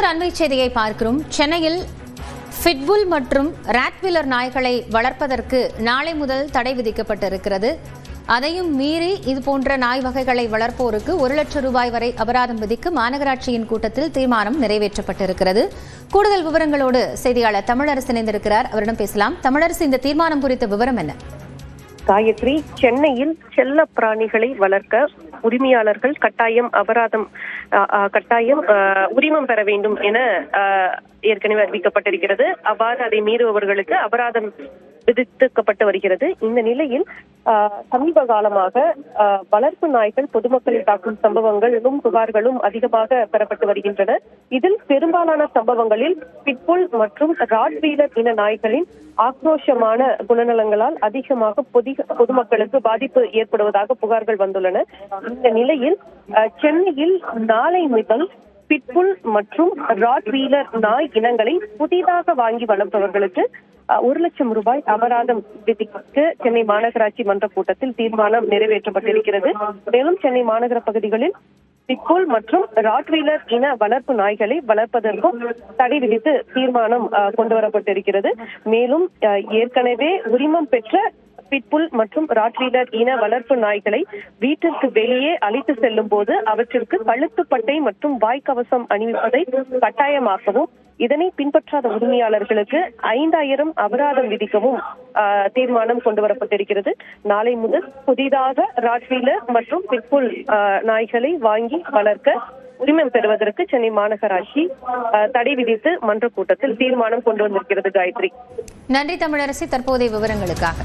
இன்னொரு அண்மை செய்தியை பார்க்கிறோம். சென்னையில் பிட்புல் மற்றும் ராட்வீலர் நாய்களை வளர்ப்பதற்கு நாளை முதல் தடை விதிக்கப்பட்டிருக்கிறது. அதையும் மீறி இதுபோன்ற நாய் வகைகளை வளர்ப்போருக்கு 1 லட்சம் ரூபாய் வரை அபராதம் விதிக்க மாநகராட்சியின் கூட்டத்தில் தீர்மானம் நிறைவேற்றப்பட்டிருக்கிறது. கூடுதல் விவரங்களோடு செய்தியாளர் தமிழரசு இணைந்திருக்கிறார். அவரிடம் பேசலாம். தமிழரசு, இந்த தீர்மானம் குறித்த விவரம் என்ன? காயத்ரி, சென்னையில் செல்ல பிராணிகளை வளர்க்க உரிமையாளர்கள் கட்டாயம் உரிமம் பெற வேண்டும் என ஏற்கனவே அறிவிக்கப்பட்டிருக்கிறது. அவ்வாறு அதை மீறுபவர்களுக்கு அபராதம் விதிக்கப்பட்டு வருகிறது. இந்த நிலையில் சமீப காலமாக வளர்ப்பு நாய்கள் பொதுமக்களை தாக்கும் சம்பவங்களும் புகார்களும் அதிகமாக பெறப்பட்டு வருகின்றன. இதில் பெரும்பாலான சம்பவங்களில் பிட்புல் மற்றும் ராட்வீலர் இன நாய்களின் ஆக்ரோஷமான குணநலங்களால் அதிகமாக பொதுமக்களுக்கு பாதிப்பு ஏற்படுவதாக புகார்கள் வந்துள்ளன. இந்த நிலையில் சென்னையில் நாளை முதல் பிட்புல் மற்றும் ராட்வீலர் நாய் இனங்களை புதிதாக வாங்கி வளர்ப்பவர்களுக்கு 1 லட்சம் ரூபாய் அபராதம் விதிக்க சென்னை மாநகராட்சி மன்ற கூட்டத்தில் தீர்மானம் நிறைவேற்றப்பட்டிருக்கிறது. மேலும் சென்னை மாநகர பகுதிகளில் பிட்புல் மற்றும் ராட்வீலர் இன வளர்ப்பு நாய்களை வளர்ப்பதற்கும் தடை விதித்து தீர்மானம் கொண்டுவரப்பட்டிருக்கிறது. மேலும் ஏற்கனவே உரிமம் பெற்ற பிட்புல் மற்றும் ராட்வீலர் இன வளர்ப்பு நாய்களை வீட்டிற்கு வெளியே அழைத்து செல்லும் போது அவற்றிற்கு கழுத்துப்பட்டை மற்றும் வாய்க்கவசம் அணிவிப்பதை கட்டாயமாக்கவும், இதனை பின்பற்றாத உரிமையாளர்களுக்கு 5000 அபராதம் விதிக்கவும் தீர்மானம் கொண்டுவரப்பட்டிருக்கிறது. நாளை முதல் புதிதாக ராட்வீலர் மற்றும் பிட்புல் நாய்களை வாங்கி வளர்க்க உரிமம் பெறுவதற்கு சென்னை மாநகராட்சி தடை விதித்து மன்ற கூட்டத்தில் தீர்மானம் கொண்டு வந்திருக்கிறது. காயத்ரி, நன்றி தமிழரசி, தற்போதைய விவரங்களுக்காக.